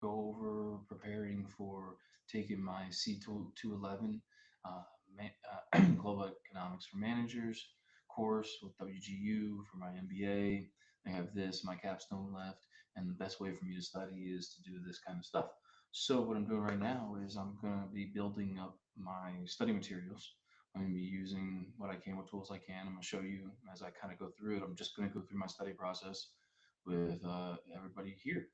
go over preparing for taking my C211 Global Economics for Managers course with WGU for my MBA. I have this, my capstone left, and the best way for me to study is to do this kind of stuff. So what I'm doing right now is I'm going to be building up my study materials. I'm going to be using what tools I can. I'm going to show you as I kind of go through it. I'm just going to go through my study process with everybody here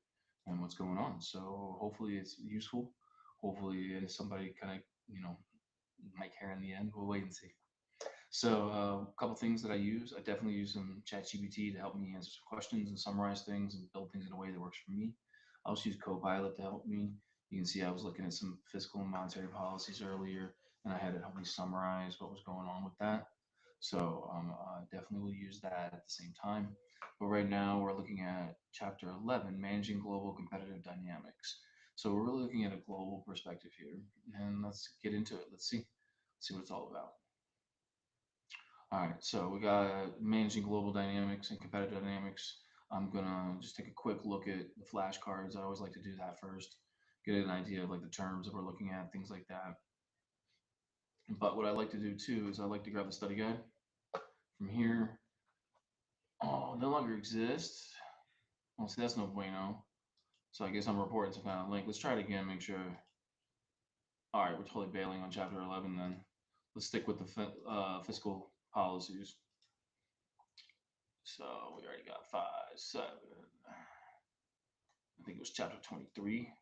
and what's going on. So hopefully it's useful. Hopefully somebody kind of might care in the end. We'll wait and see. So a couple things that I use. I definitely use some ChatGPT to help me answer some questions and summarize things and build things in a way that works for me. I also use Copilot to help me. You can see I was looking at some fiscal and monetary policies earlier, and I had it help me summarize what was going on with that. So I definitely will use that at the same time. But right now we're looking at Chapter 11, Managing Global Competitive Dynamics. So we're really looking at a global perspective here, and let's get into it. Let's see what it's all about. All right, so we got managing global dynamics and competitive dynamics. I'm gonna just take a quick look at the flashcards. I always like to do that first, get an idea of like the terms that we're looking at, things like that. But what I like to do too is I like to grab the study guide from here. Oh, no longer exists. Well, see, that's no bueno. So I guess I'm reporting some kind of link. Let's try it again, make sure. All right, we're totally bailing on chapter 11 then. Let's stick with the fiscal policies. So we already got 5, 7. I think it was chapter 23.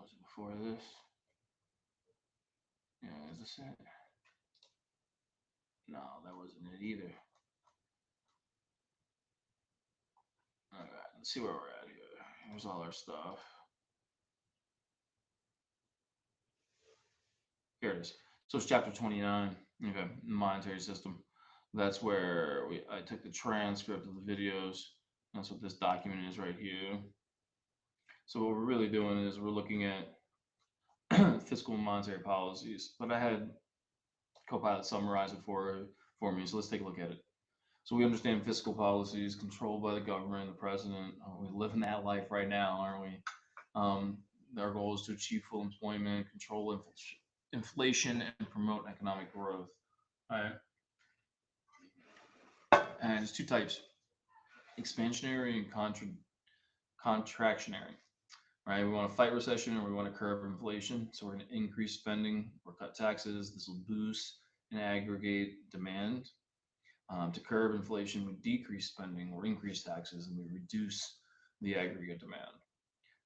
Was it before this? Yeah, is this it? No, that wasn't it either. All right, let's see where we're at here. Here's all our stuff. Here it is. So it's chapter 29. Okay, monetary system. That's where I took the transcript of the videos. That's what this document is right here. So what we're really doing is we're looking at fiscal and monetary policies. But I had Copilot summarize it for me. So let's take a look at it. So we understand fiscal policies controlled by the government, the president. We live in that life right now, aren't we? Our goal is to achieve full employment, control inflation, and promote economic growth. All right. And there's two types: expansionary and contractionary. Right? We want to fight recession or we want to curb inflation. So we're going to increase spending or cut taxes. This will boost and aggregate demand. To curb inflation, we decrease spending or increase taxes, and we reduce the aggregate demand.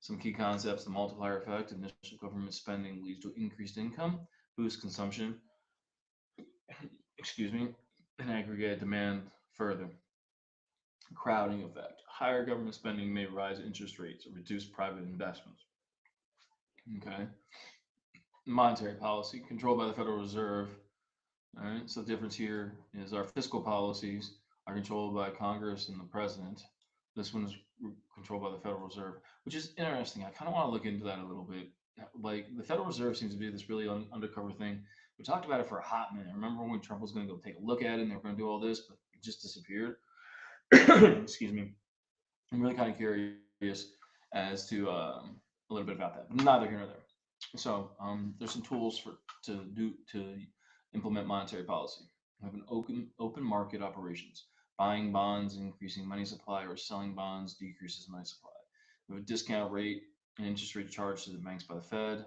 Some key concepts: the multiplier effect. Initial government spending leads to increased income, boosts consumption, excuse me, and aggregate demand further. Crowding effect. Higher government spending may rise interest rates or reduce private investments. Okay. Monetary policy controlled by the Federal Reserve. All right. So the difference here is our fiscal policies are controlled by Congress and the president. This one's controlled by the Federal Reserve, which is interesting. I kind of want to look into that a little bit. Like the Federal Reserve seems to be this really undercover thing. We talked about it for a hot minute. Remember when Trump was going to go take a look at it and they were going to do all this, but it just disappeared. Excuse me. I'm really kind of curious as to a little bit about that, but neither here nor there. So there's some tools to implement monetary policy. We have an open market operations. Buying bonds, increasing money supply, or selling bonds decreases money supply. We have a discount rate and interest rate charged to the banks by the Fed.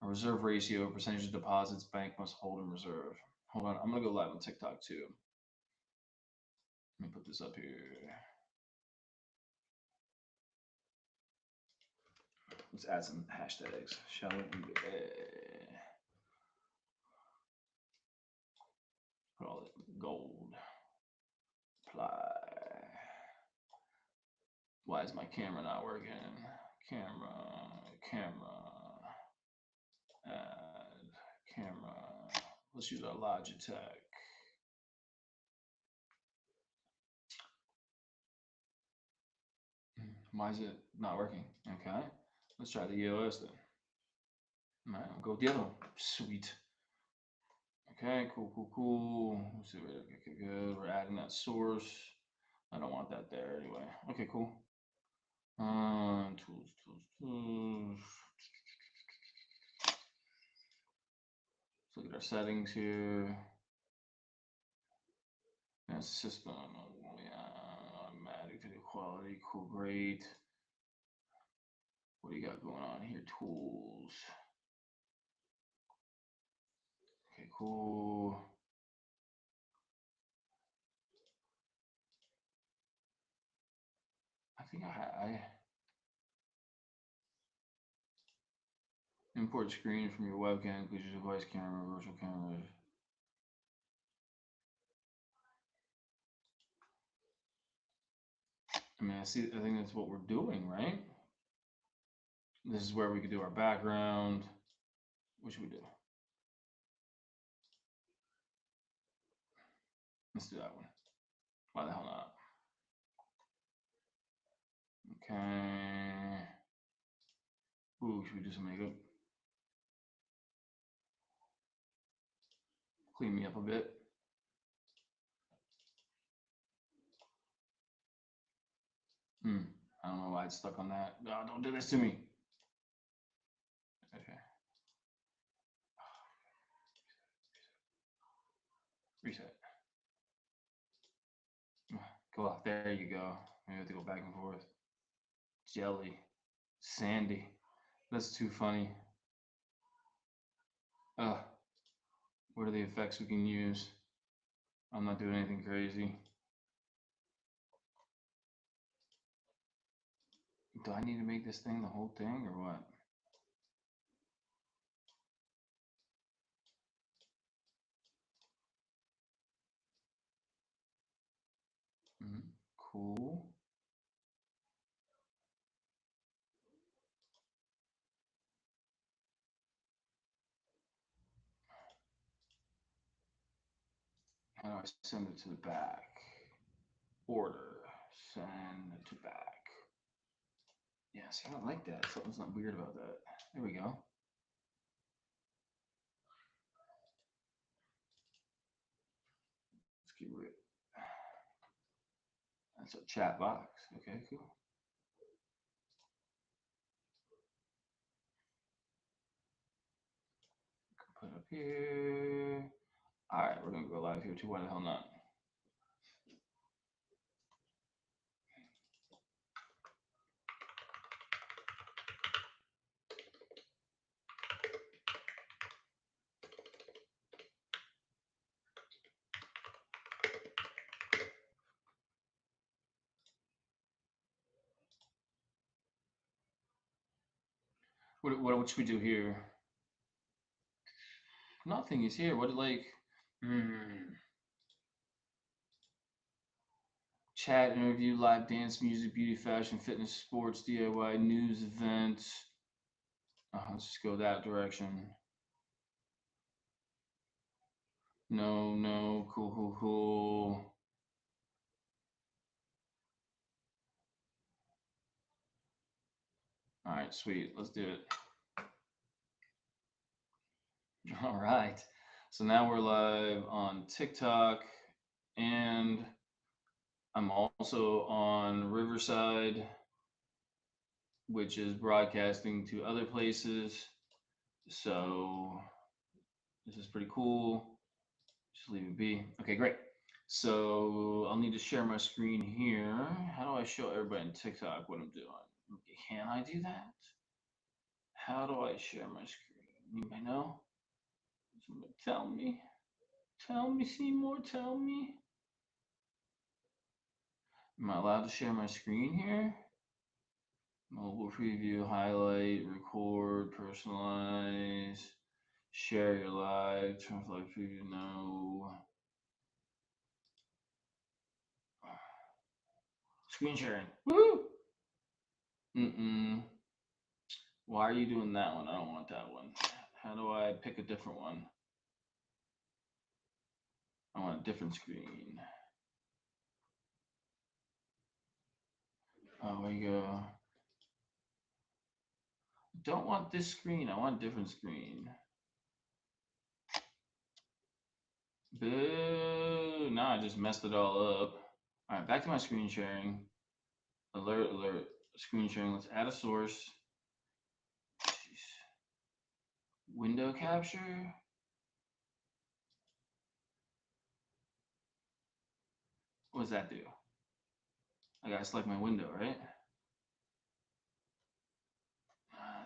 A reserve ratio, percentage of deposits bank must hold in reserve. Hold on, I'm gonna go live on TikTok too. Let me put this up here. Let's add some hashtags, shall we? Call it gold. Apply. Why is my camera not working? Camera, add, camera. Let's use our Logitech. Why is it not working? Okay, let's try the EOS then. All right, we'll go with the other one. Sweet. Okay, cool. Let's see, okay, good. We're adding that source. I don't want that there anyway. Okay, cool. Tools. Let's look at our settings here. And system, yeah, automatic video quality, cool, great. What do you got going on here? Tools. Okay, cool. I think I import screen from your webcam, includes your device camera, virtual cameras. I mean, I think that's what we're doing, right? This is where we could do our background. What should we do? Let's do that one. Why the hell not? Okay. Ooh, should we do some makeup? Clean me up a bit. I don't know why it's stuck on that. No, don't do this to me. Okay. Reset. Go off. There you go. Maybe I have to go back and forth. Jelly. Sandy. That's too funny. What are the effects we can use? I'm not doing anything crazy. Do I need to make this thing the whole thing or what? Cool. How do I send it to the back? Order. Send to back. Yeah, see, I don't like that. Something's not weird about that. There we go. Let's get rid. That's a chat box. Okay, cool. Put up here. All right, we're gonna go live here too. Why the hell not? What should we do here? Nothing is here. What like? Chat, interview, live dance, music, beauty, fashion, fitness, sports, DIY, news, events. Let's just go that direction. No, cool. All right, sweet. Let's do it. All right. So now we're live on TikTok, and I'm also on Riverside, which is broadcasting to other places. So this is pretty cool. Just leave it be. Okay, great. So I'll need to share my screen here. How do I show everybody on TikTok what I'm doing? Can I do that? How do I share my screen? Anybody know? Somebody tell me. Tell me, Seymour, tell me. Am I allowed to share my screen here? Mobile preview, highlight, record, personalize, share your live, turn off live preview, no. Screen sharing. Woo! Why are you doing that one? I don't want that one. How do I pick a different one? I want a different screen. Oh, there you go. Don't want this screen. I want a different screen. Boo! Now I just messed it all up. All right, back to my screen sharing. alert, screen sharing. Let's add a source. Jeez. Window capture. What does that do? I gotta select my window, right?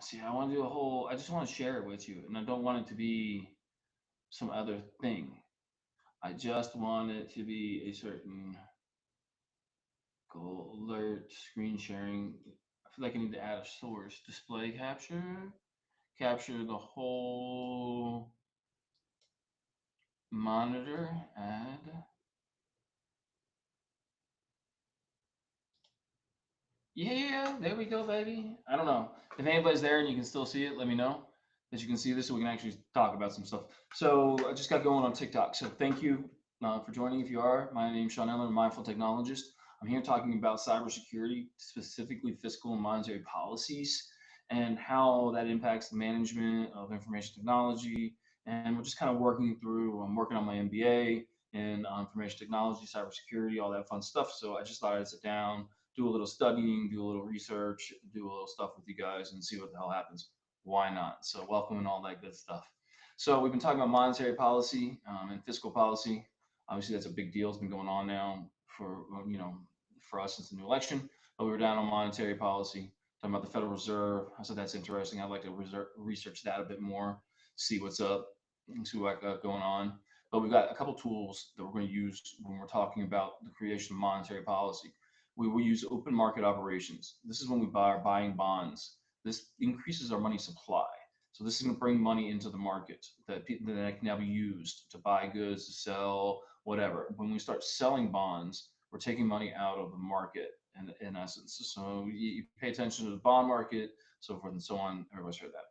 See, I want to do a whole. I just want to share it with you, and I don't want it to be some other thing. I just want it to be a certain goal alert, screen sharing. I feel like I need to add a source. Display capture. Capture the whole monitor. Add. Yeah, there we go, baby. I don't know. If anybody's there and you can still see it, let me know that you can see this so we can actually talk about some stuff. So I just got going on TikTok. So thank you for joining. If you are, my name's Sean Eller, I'm a mindful technologist. I'm here talking about cybersecurity, specifically fiscal and monetary policies, and how that impacts the management of information technology. And we're just kind of working through. I'm working on my MBA in information technology, cybersecurity, all that fun stuff. So I just thought I'd sit down, do a little studying, do a little research, do a little stuff with you guys and see what the hell happens. Why not? So welcome and all that good stuff. So we've been talking about monetary policy and fiscal policy. Obviously, that's a big deal. It's been going on now for for us since the new election. But we were down on monetary policy, talking about the Federal Reserve. I said that's interesting. I'd like to research that a bit more, see what's up, see what I got going on. But we've got a couple tools that we're going to use when we're talking about the creation of monetary policy. We will use open market operations. This is when we are buying bonds. This increases our money supply. So this is going to bring money into the market that can now be used to buy goods, to sell, whatever. When we start selling bonds, we're taking money out of the market in essence. So you pay attention to the bond market, so forth and so on. Everybody's heard that.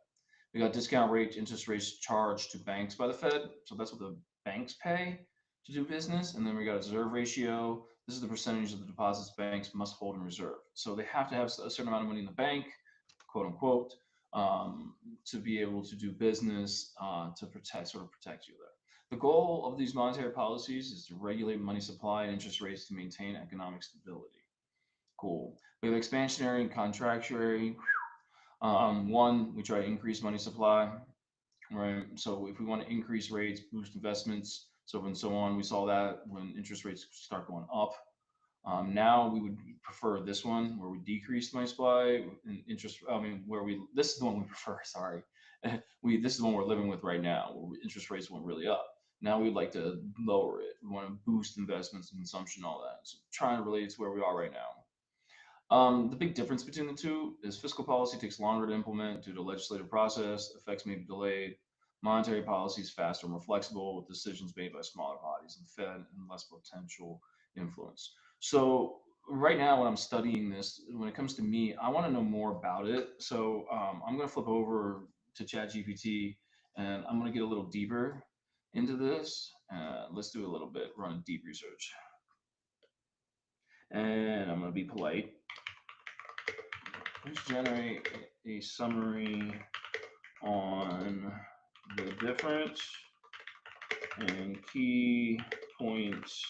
We got discount rate, interest rates charged to banks by the Fed. So that's what the banks pay to do business. And then we got a reserve ratio. This is the percentage of the deposits banks must hold in reserve. So they have to have a certain amount of money in the bank, quote unquote, to be able to do business, to protect you there. The goal of these monetary policies is to regulate money supply and interest rates to maintain economic stability. Cool. We have expansionary and contractionary. One, we try to increase money supply, right? So if we want to increase rates, boost investments, so and so on, we saw that when interest rates start going up. Now we would prefer this one where we decrease money supply and interest. I mean, this is the one we prefer. Sorry, this is the one we're living with right now, where interest rates went really up. Now we'd like to lower it. We want to boost investments and consumption, all that. So trying to relate to where we are right now. The big difference between the two is fiscal policy takes longer to implement due to legislative process, effects may be delayed. Monetary policy is faster and more flexible with decisions made by smaller bodies and Fed and less potential influence. So right now when I'm studying this, when it comes to me, I want to know more about it. So I'm going to flip over to ChatGPT and I'm going to get a little deeper into this. Let's do a little bit, run deep research. And I'm going to be polite. Let's generate a summary on the difference and key points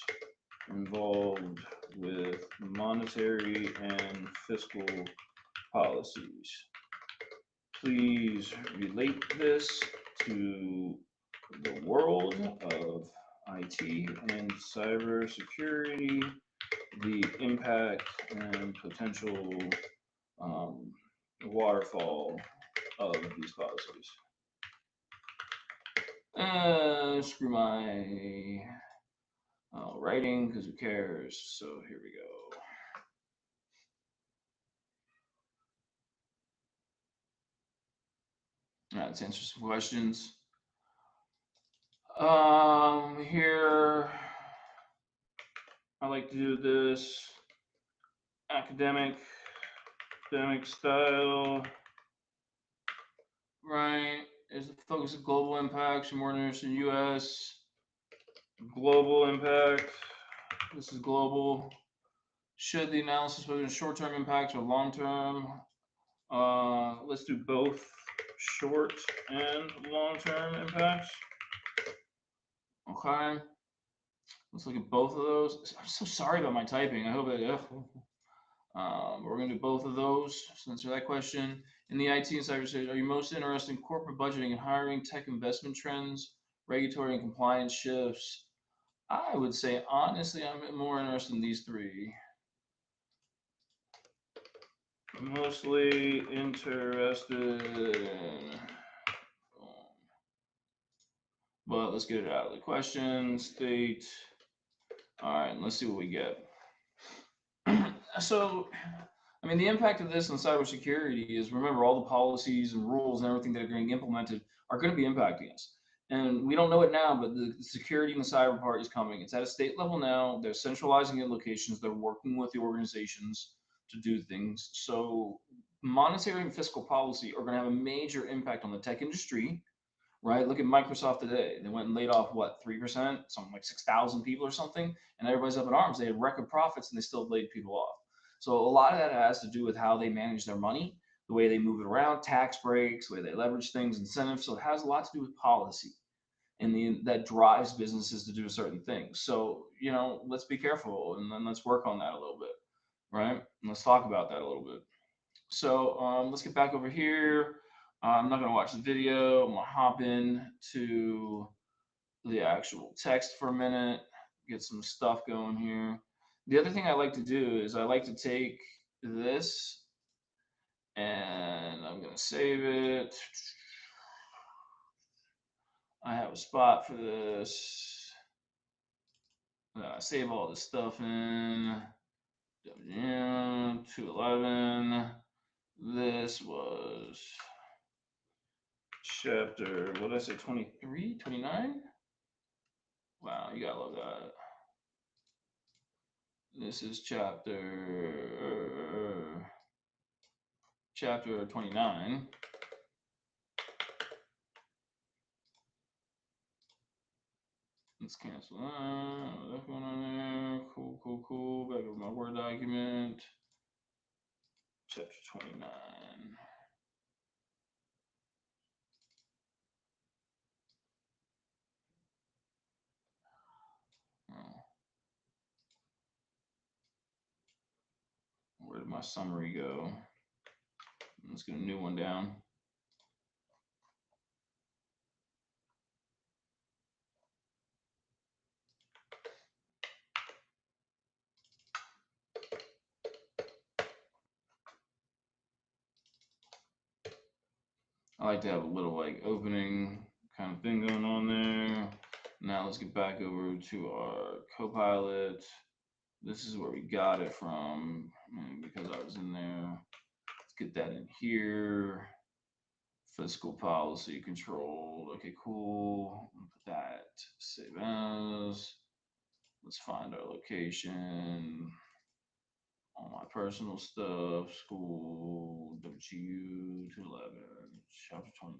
involved with monetary and fiscal policies. Please relate this to the world of IT and cybersecurity, the impact and potential waterfall of these policies. Screw my writing because who cares? So here we go. All right, let's answer some questions. Here, I like to do this academic style, right? Is the focus of global impacts, you're more interested in U.S. global impact. This is global. Should the analysis be short-term impacts or long-term? Let's do both short and long-term impacts. Okay. Let's look at both of those. I'm so sorry about my typing. I hope that. we're going to do both of those to answer that question. In the IT and cybersecurity, are you most interested in corporate budgeting and hiring, tech investment trends, regulatory and compliance shifts? I would say, honestly, I'm more interested in these three. Mostly interested in. But let's get it out of the question. State. All right, let's see what we get. So, I mean, the impact of this on cybersecurity is, remember, all the policies and rules and everything that are getting implemented are going to be impacting us. And we don't know it now, but the security in the cyber part is coming. It's at a state level now. They're centralizing it locations. They're working with the organizations to do things. So monetary and fiscal policy are going to have a major impact on the tech industry, right? Look at Microsoft today. They went and laid off what, 3%, something like 6,000 people or something, and everybody's up in arms. They had record profits and they still laid people off. So a lot of that has to do with how they manage their money, the way they move it around, tax breaks, the way they leverage things, incentives. So it has a lot to do with policy, and that drives businesses to do certain things. So, let's be careful, and then let's work on that a little bit, right? And let's talk about that a little bit. So let's get back over here. I'm not going to watch the video. I'm going to hop in to the actual text for a minute, get some stuff going here. The other thing I like to do is I like to take this and I'm going to save it. I have a spot for this. Save all this stuff in. 211. This was chapter, what did I say, 23, 29? Wow, you gotta love that. This is chapter 29. Let's cancel that. That's going on there. Cool. Back over my Word document. Chapter 29. Where did my summary go? Let's get a new one down. I like to have a little like opening kind of thing going on there. Now let's get back over to our Copilot. This is where we got it from, because I was in there. Let's get that in here. Fiscal policy control. Okay, cool. Put that. Save as. Let's find our location. All my personal stuff. School. WGU 211. Chapter 29.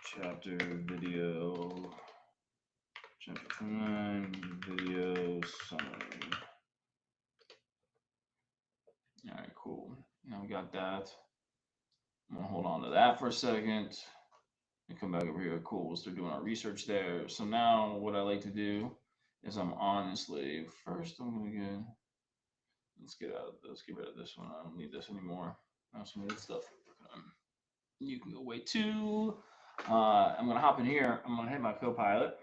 Chapter video. Chapter 29. Video summary. All right, cool. Now we got that. I'm gonna hold on to that for a second and come back over here. Cool, we'll start doing our research there. So now what I like to do is first I'm gonna let's get rid of this one. I don't need this anymore. I have some good stuff. You can go away too. I'm gonna hop in here. I'm gonna hit my Copilot.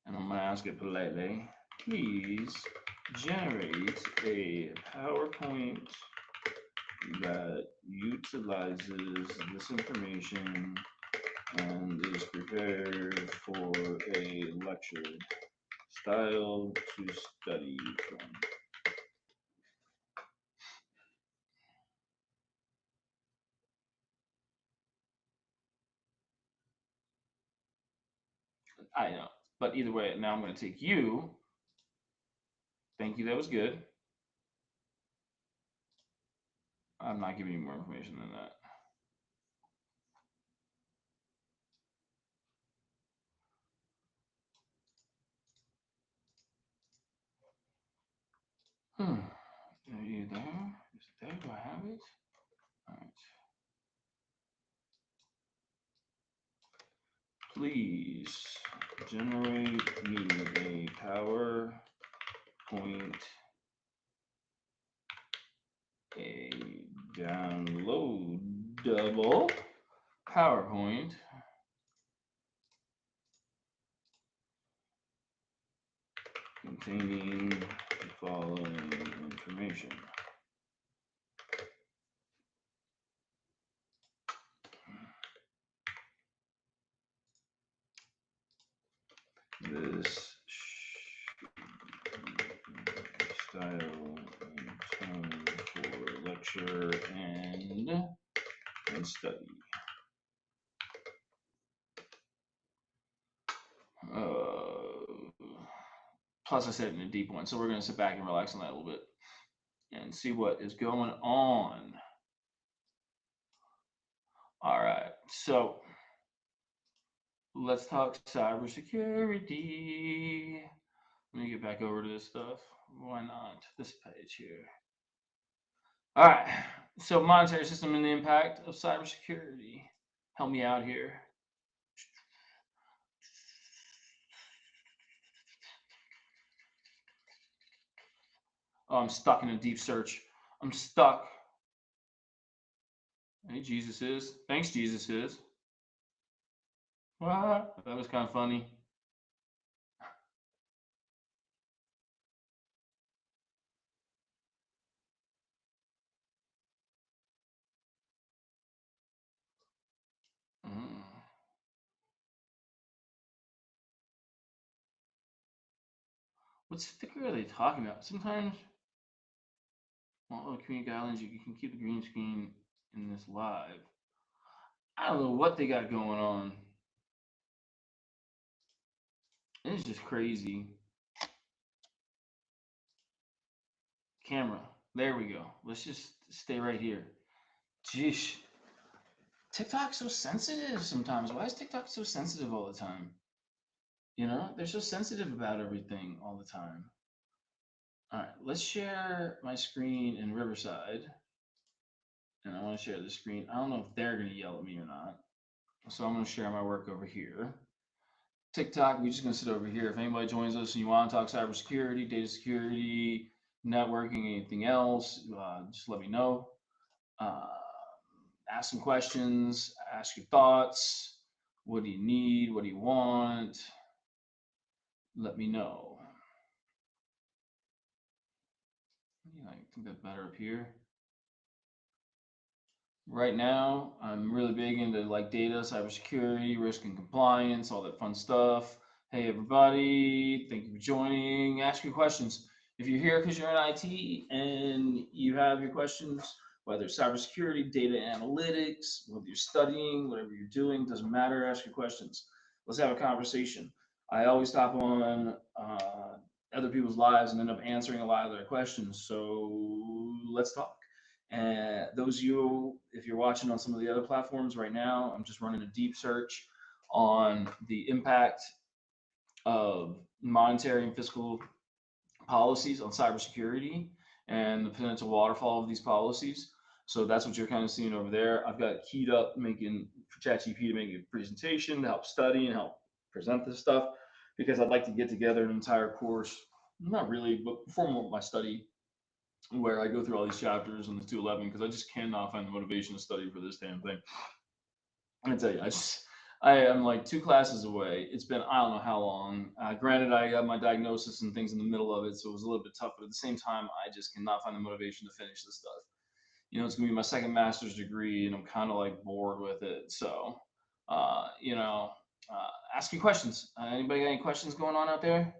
And I'm gonna ask it politely, please generate a PowerPoint that utilizes this information and is prepared for a lecture style to study from. I know, but either way, now I'm going to take you. Thank you, that was good. I'm not giving you more information than that. Are you there? Is it there? Do I have it? All right. Please generate meaning a PowerPoint, a downloadable PowerPoint containing the following information. This style and tone for lecture and study. Plus, I said it in a deep one, so we're going to sit back and relax on that a little bit and see what is going on. All right, so let's talk cybersecurity. Let me get back over to this stuff. Why not? This page here. All right, so monetary system and the impact of cybersecurity. Help me out here. Oh, I'm stuck in a deep search. I'm stuck. Hey, Jesus is. Thanks, Jesus is. What? That was kind of funny. What sticker are they talking about? Sometimes, well, community guidelines, you can keep the green screen in this live. I don't know what they got going on. It's just crazy. Camera. There we go. Let's just stay right here. Jeez. TikTok's so sensitive sometimes. Why is TikTok so sensitive all the time? You know, they're so sensitive about everything all the time. All right, let's share my screen in Riverside. And I want to share the screen. I don't know if they're going to yell at me or not. So I'm going to share my work over here. TikTok, we're just going to sit over here. If anybody joins us and you want to talk cybersecurity, data security, networking, anything else, just let me know. Ask some questions, ask your thoughts. What do you need? What do you want? Let me know. Yeah, I think that's better up here. Right now, I'm really big into like data, cybersecurity, risk and compliance, all that fun stuff. Hey everybody, thank you for joining. Ask your questions. If you're here because you're in IT and you have your questions, whether it's cybersecurity, data analytics, whether you're studying, whatever you're doing, doesn't matter, ask your questions. Let's have a conversation. I always stop on other people's lives and end up answering a lot of their questions. So let's talk. And those of you, if you're watching on some of the other platforms right now, I'm just running a deep search on the impact of monetary and fiscal policies on cybersecurity and the potential waterfall of these policies. So that's what you're kind of seeing over there. I've got keyed up making for ChatGPT to make a presentation to help study and help present this stuff because I'd like to get together an entire course, not really, but before my study where I go through all these chapters in the 211 because I just cannot find the motivation to study for this damn thing. I tell you, I am like 2 classes away. It's been I don't know how long. Granted, I got my diagnosis and things in the middle of it, so it was a little bit tough. But at the same time, I just cannot find the motivation to finish this stuff. You know, it's gonna be my second master's degree, and I'm kind of like bored with it. So, you know, ask your questions. Anybody got any questions going on out there?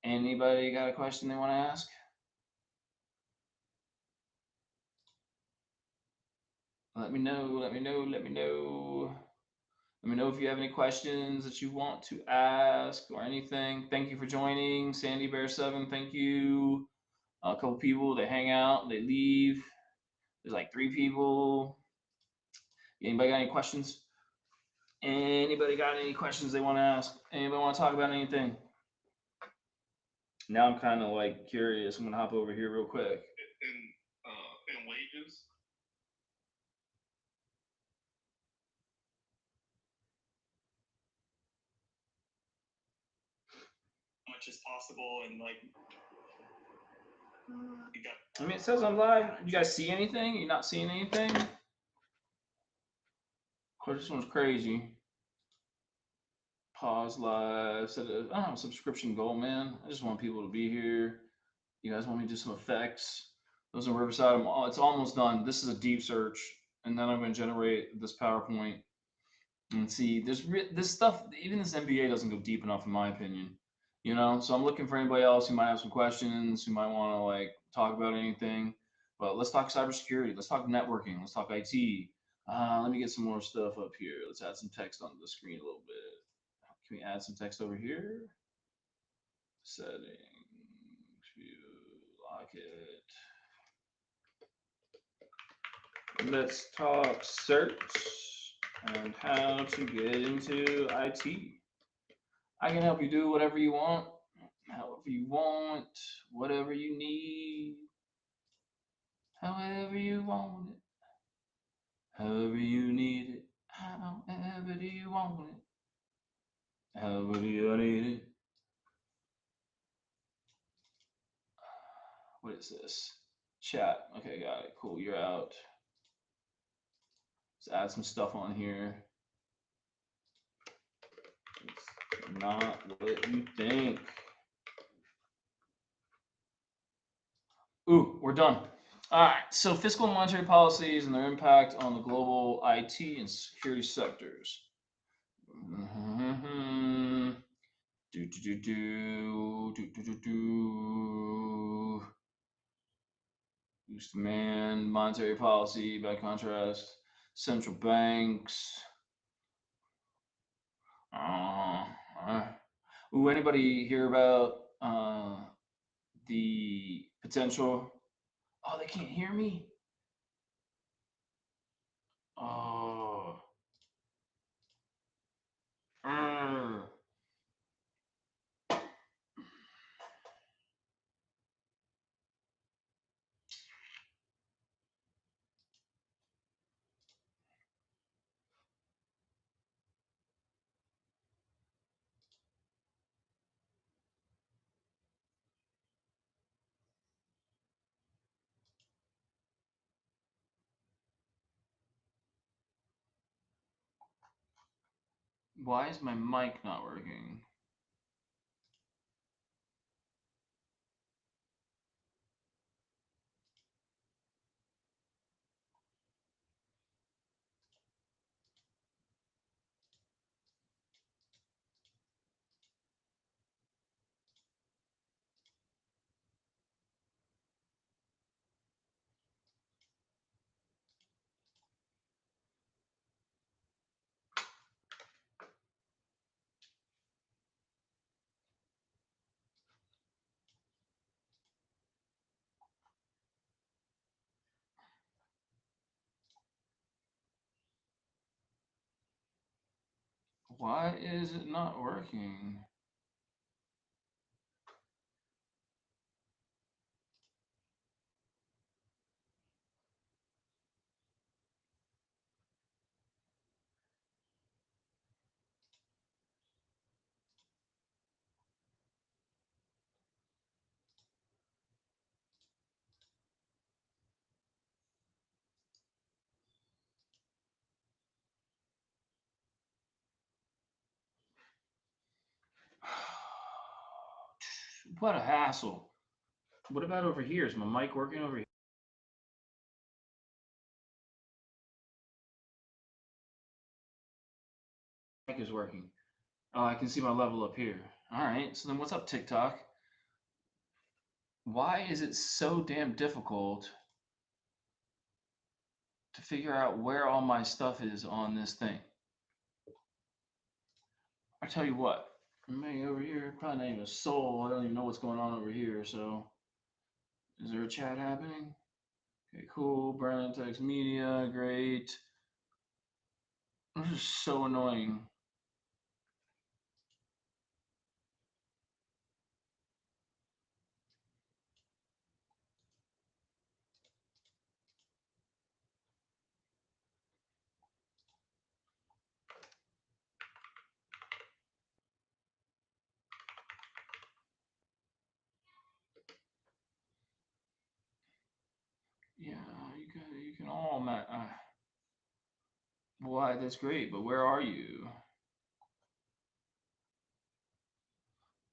Anybody got a question they want to ask? Let me know, let me know, let me know. Let me know if you have any questions that you want to ask or anything. Thank you for joining. Sandy Bear 7, thank you. A couple people, they hang out, they leave. There's like 3 people. Anybody got any questions? Anybody got any questions they want to ask? Anybody want to talk about anything? Now I'm kind of like curious. I'm gonna hop over here real quick. In wages. much as possible, and like you got. I mean, it says I'm live. You guys see anything? You not seeing anything? Of course, this one's crazy. Pause live. Set a, I don't have a subscription goal, man. I just want people to be here. You guys want me to do some effects? Those in Riverside. It's almost done. This is a deep search, and then I'm going to generate this PowerPoint and see. This stuff. Even this MBA doesn't go deep enough, in my opinion. You know. So I'm looking for anybody else who might have some questions, who might want to like talk about anything. But let's talk cybersecurity. Let's talk networking. Let's talk IT. Let me get some more stuff up here. Let's add some text onto the screen a little bit. Can we add some text over here? Settings, view, lock it. Let's talk certs and how to get into IT. I can help you do whatever you want, however you want, whatever you need, however you want it, however you need it, however do you want it, however do you need it. What is this? Chat. Okay, got it. Cool. You're out. Let's add some stuff on here. It's not what you think. Ooh, we're done. All right. So fiscal and monetary policies and their impact on the global IT and security sectors. Do do do do do do do do. Boost demand, monetary policy, by contrast, central banks. Ooh, anybody hear about the potential? Oh, they can't hear me? Oh. Why is my mic not working? Why is it not working? What a hassle. What about over here? Is my mic working over here? Mic is working. Oh, I can see my level up here. All right. So then what's up, TikTok? Why is it so damn difficult to figure out where all my stuff is on this thing? I tell you what, maybe over here, probably not even a soul. I don't even know what's going on over here. So, is there a chat happening? Okay, cool. Brand text media, great. This is so annoying. Oh man, why? That's great, but where are you?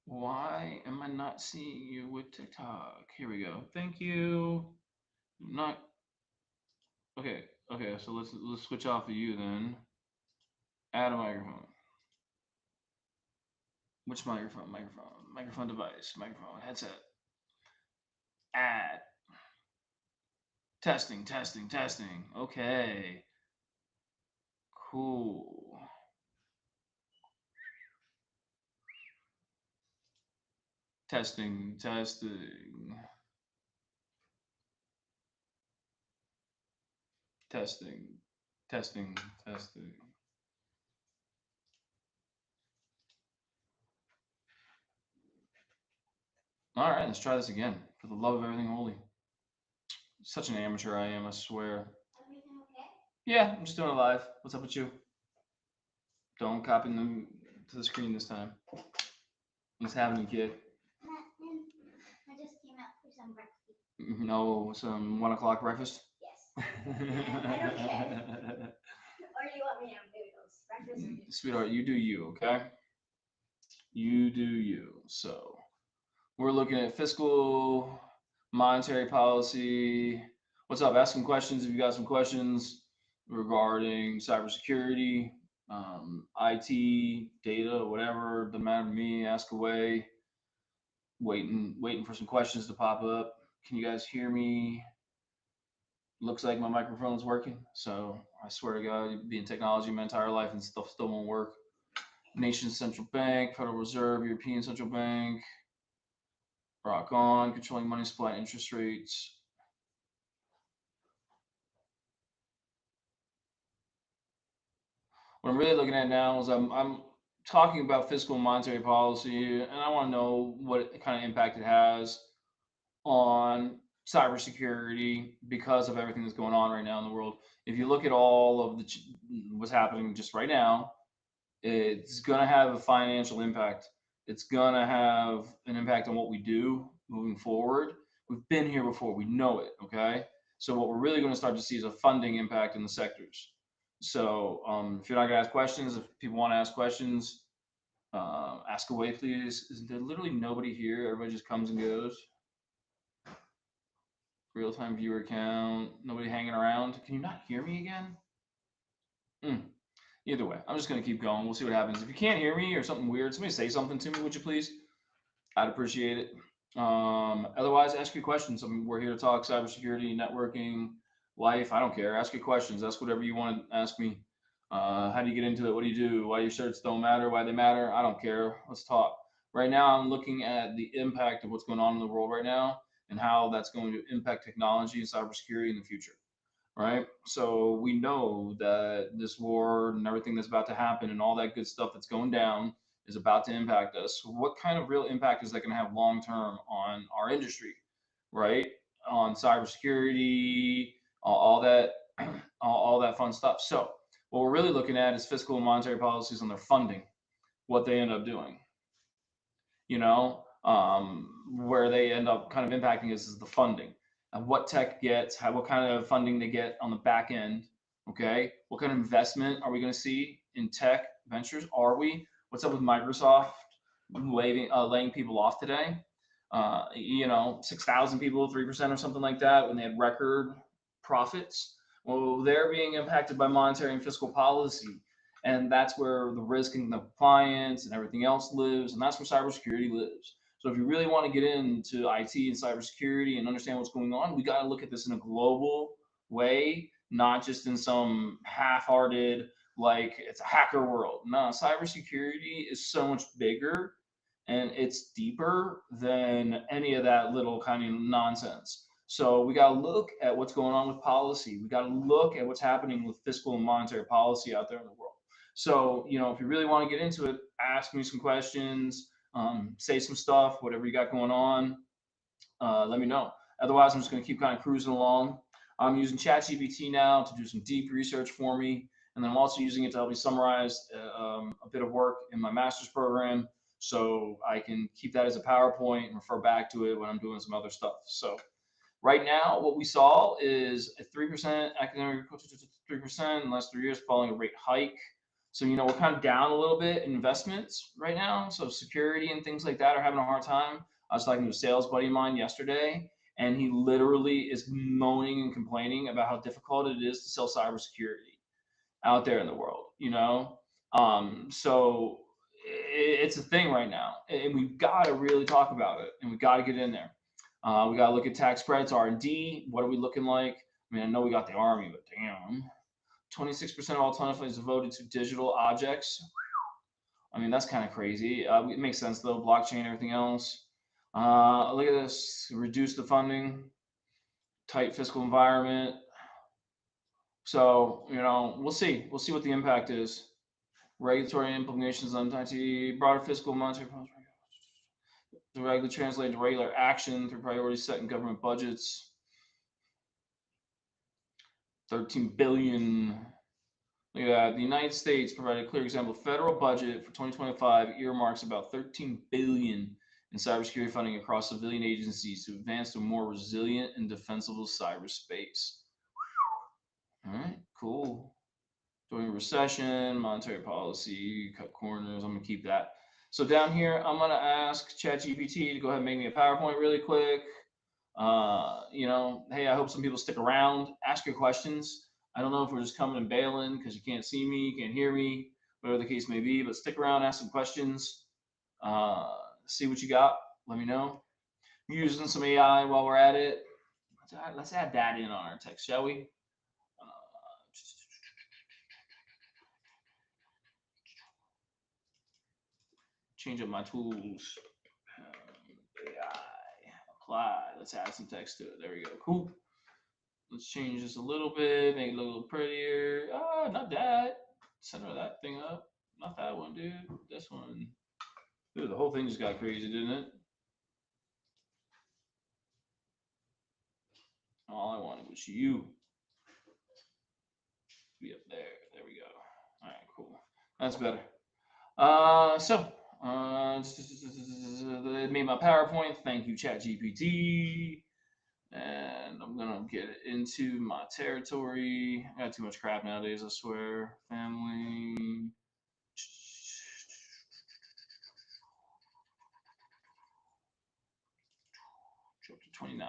Why am I not seeing you with TikTok? Here we go. Thank you. Not okay. Okay, so let's switch off of you then. Add a microphone. Which microphone? Microphone device. Microphone. Headset. Add. Testing. Okay. Cool. Testing. Testing. Testing. All right, let's try this again. For the love of everything holy. Such an amateur I am, I swear. Everything okay? Yeah, I'm just doing it live. What's up with you? Don't copy them to the screen this time. What's happening, kid? Nothing. I just came out for some breakfast. No, some 1 o'clock breakfast? Yes. I don't care. Or you want me to have noodles? Breakfast or noodles? Sweetheart, you do you, okay? You do you. So, we're looking at fiscal, monetary policy. What's up? Ask some questions if you got some questions regarding cybersecurity, IT, data, whatever. Doesn't matter to me. Ask away. Waiting for some questions to pop up. Can you guys hear me? Looks like my microphone's working. So I swear to God, you've been in technology my entire life and stuff still won't work. Nation's central bank, Federal Reserve, European Central Bank, rock on, controlling money supply and interest rates. What I'm really looking at now is I'm talking about fiscal and monetary policy, and I want to know what kind of impact it has on cybersecurity because of everything that's going on right now in the world. If you look at all of what's happening just right now, it's going to have a financial impact. It's going to have an impact on what we do moving forward. We've been here before, we know it, okay? So, what we're really going to start to see is a funding impact in the sectors. So, if you're not going to ask questions, if people want to ask questions, ask away, please. Is there literally nobody here? Everybody just comes and goes. Real-time viewer count. Nobody hanging around. Can you not hear me again? Either way, I'm just going to keep going. We'll see what happens. If you can't hear me or something weird, somebody say something to me, would you please? I'd appreciate it. Otherwise, ask your questions. I mean, we're here to talk cybersecurity, networking, life. I don't care. Ask your questions. Ask whatever you want to ask me. How do you get into it? What do you do? Why your shirts don't matter? Why they matter? I don't care. Let's talk. Right now, I'm looking at the impact of what's going on in the world right now and how that's going to impact technology and cybersecurity in the future. Right? So we know that this war and everything that's about to happen and all that good stuff that's going down is about to impact us. What kind of real impact is that going to have long term on our industry, right? On cybersecurity, all that, all that fun stuff. So what we're really looking at is fiscal and monetary policies and their funding, what they end up doing. You know, where they end up kind of impacting us is the funding and what tech gets, what kind of funding they get on the back end. Okay, what kind of investment are we going to see in tech ventures? Are we? What's up with Microsoft laying people off today? 6,000 people, 3% or something like that, when they had record profits. Well, they're being impacted by monetary and fiscal policy, and that's where the risk and the compliance and everything else lives, and that's where cybersecurity lives. So if you really want to get into IT and cybersecurity and understand what's going on, we got to look at this in a global way, not just in some half-hearted, like it's a hacker world. No, cybersecurity is so much bigger and it's deeper than any of that little kind of nonsense. So we got to look at what's going on with policy. We got to look at what's happening with fiscal and monetary policy out there in the world. So, if you really want to get into it, ask me some questions, say some stuff, whatever you got going on, let me know. Otherwise, I'm just going to keep kind of cruising along. I'm using ChatGPT now to do some deep research for me. And then I'm also using it to help me summarize a bit of work in my master's program so I can keep that as a PowerPoint and refer back to it when I'm doing some other stuff. So Right now, what we saw is a 3% academic 3% in the last 3 years following a rate hike. So, you know, we're kind of down a little bit in investments right now. So security and things like that are having a hard time. I was talking to a sales buddy of mine yesterday, and he literally is moaning and complaining about how difficult it is to sell cybersecurity out there in the world, you know? So it's a thing right now, and we've got to really talk about it, and we've got to get in there. We got to look at tax credits, R&D. What are we looking like? I mean, I know we got the Army, but damn, 26% of all tunnel funds devoted to digital objects. I mean, that's kind of crazy. It makes sense though, blockchain, everything else. Look at this, reduce the funding, tight fiscal environment. So, you know, we'll see. We'll see what the impact is. Regulatory implications on IT, broader fiscal monetary policy. Directly translated to regular action through priorities set in government budgets. 13 billion. Look at that. The United States provided a clear example. Federal budget for 2025 earmarks about 13 billion in cybersecurity funding across civilian agencies to advance to a more resilient and defensible cyberspace. All right, cool. During a recession, monetary policy, cut corners. I'm gonna keep that. So down here, I'm gonna ask ChatGPT to go ahead and make me a PowerPoint really quick. You know, hey, I hope some people stick around. Ask your questions. I don't know if we're just coming and bailing because you can't see me, you can't hear me, whatever the case may be. But stick around, ask some questions. See what you got. Let me know. We're using some AI while we're at it. Let's add that in on our text, shall we? Change up my tools. AI apply. Let's add some text to it. There we go. Cool. Let's change this a little bit, make it look a little prettier. Not that. Center that thing up. Not that one, dude. This one. Dude, the whole thing just got crazy, didn't it? All I wanted was you. Be up there. There we go. All right, cool. That's better. They made my PowerPoint. Thank you, ChatGPT. And I'm gonna get into my territory. I got too much crap nowadays, I swear. Family. Chapter 29.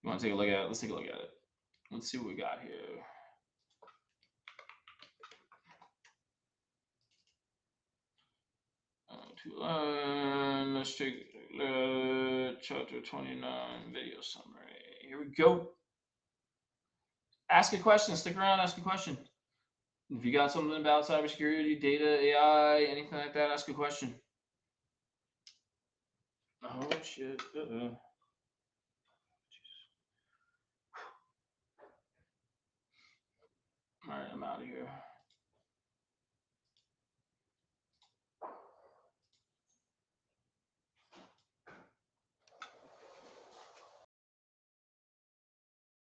You want to take a look at it? Let's take a look at it. Let's see what we got here. Let's take chapter 29 video summary. Here we go. Ask a question. Stick around. Ask a question. If you got something about cybersecurity, data, AI, anything like that, ask a question. Oh shit.